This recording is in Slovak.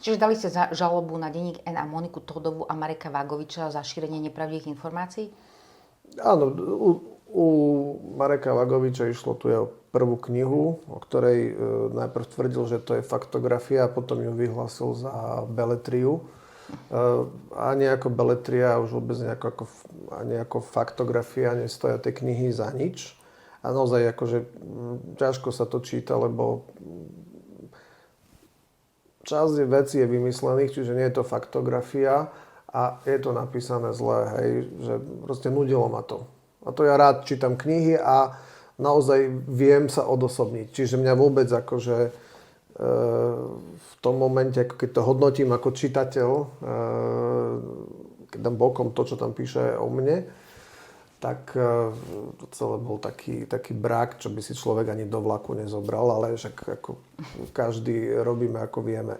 Čiže dali ste žalobu na denník N a Moniku Todovú a Mareka Vágoviča za šírenie nepravdivých informácií? Áno, u Mareka Vagoviča išlo tu jeho prvú knihu, o ktorej najprv tvrdil, že to je faktografia a potom ju vyhlásil za beletriu. Ani ako beletria, už vôbec ani ako faktografia nestoja tie knihy za nič. A naozaj akože ťažko sa to číta, lebo časť vecí je vymyslených, čiže nie je to faktografia a je to napísané zle, hej, že proste nudilo ma to. A to ja rád čítam knihy a naozaj viem sa odosobniť. Čiže mňa vôbec akože v tom momente, ako keď to hodnotím ako čitateľ, keď dám bokom to, čo tam píše o mne, tak to celé bol taký brak, čo by si človek ani do vlaku nezobral, ale však ako každý robíme, ako vieme.